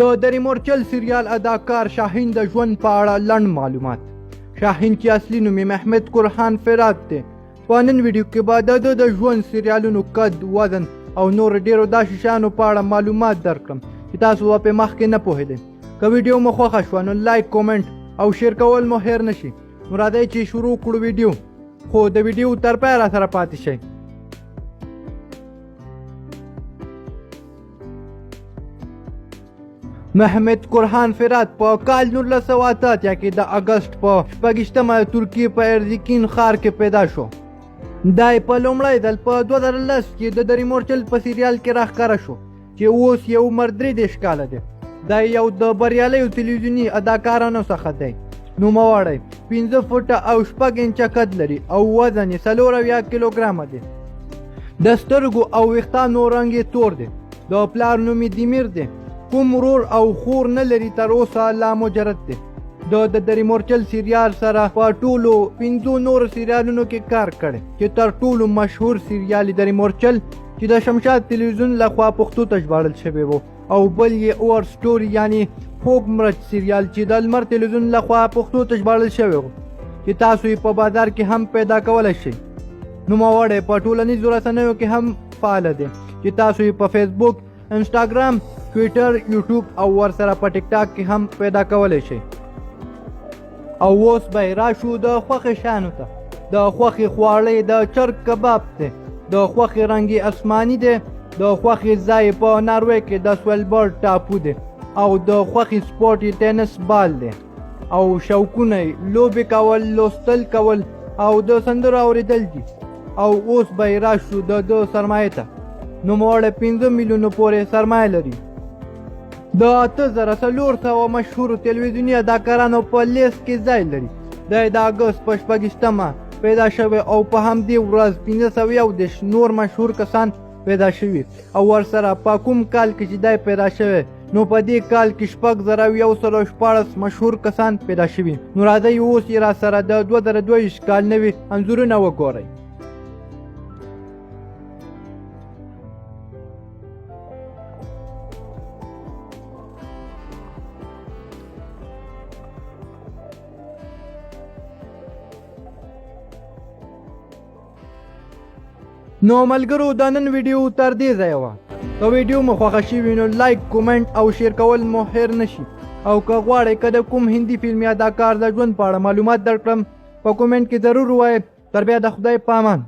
د ریمورچل سریال اداکار شاهین د ژوند په اړه لنډ معلومات. شاهین چې اصلي نوم یې محمد قرحان فرات دی. په نن ویډیو کې به د ژوند سریالونو قد، وزن او نور ډیرو داسې شیانو په اړه معلومات درکړم چې تاسو په مخکې نه پوهېدئ. که ویډیو مو خوښه شوه نو لایک، کومنټ او شیر کول مو هیر نشي. نو راځئ چې شروع کړو ویډیو، خو د ویډیو تر پایه راسره پاتې شئ. محمد قرحان فرات په کال 1988 کې د اگست په 26 ترکیې په ارزیکین ښار کې پیدا شو. دی په لومړی ځل په 2010 کې د ریمورچل په سریال کې راښکاره شو چې اوس یې عمر 33 کاله دی. دی یو د بریالیو تلویزیوني اداکارانو څخه دی. نوموړی 5 فوټه او 6 انچه قد لري او وزن یې 4 کیلوګرامه دی. د سترګو او ویښتانو رنګ یې تور دی. د پلار نوم یې دیمیر دی. کوم ورور او خور نه لري، تر اوسه لا مجرد دی. د ریمورچل سریال سره په ټولو 5 نور سریالونو کې کار کړی چې تر ټولو مشهور سریال د ریمورچل چې د شمشاد تلویزیون لخوا پښتو ته ژباړل شوی و، او بل یې اور سټوري یعنی خوږ مرچ سریال چې د لمر تلویزیون لخوا پښتو ته ژباړل شوی و چې تاسو یې په بازار کې هم پیدا کولی شئ. نوموړی په ټولنیزو رسنیو کې هم فعال دی چې تاسو یې په فیسبوک، انسټاګرام، ټویټر، یوټیوب او ورسره په ټیک ټاک کې هم پیدا کولی شئ. او اوس به راشو د خوښې شیانو ته. د خوښې خواړه د چرګ کباب دی، د خوښې رنګ اسماني دی، د خوښې ځای په ناروې کې د سویلبرډ ټاپو دی، او د خوښې سپورټ ټینس بال دی. او شوقونه لوبې کول، لوستل کول او د سندرو اورېدل دي. او اوس به راشو د سرمایې ته. نوموړی 5 میلیونو پورې سرمایه لري. د 8400 مشهورو تلویزیوني اداکارانو په لیست کې ځای لري. دی د اګست په 26 پیدا شوی او په همدې ورځ 510 نور مشهور کسان پیدا شوي. او ورسره په کوم کال کې چې دی پیدا شوی نو په دې کال کې 6114 مشهور کسان پیدا شوي. نو راځئ اوس یې راسره د 2022 کال نوي انځورونه وګورئ. نو ملګرو دا نن ویډیو تر دې ځایه وه. که ویډیو مو خوښه شوي نو لایک، کومنټ او شیر کول مو هیر نشي. او که غواړئ که د کوم هندي فلمي اداکار د ژوند په اړه معلومات درکړم په کومنټ کې ضرور ووایئ. تر بیا د خدای په امان.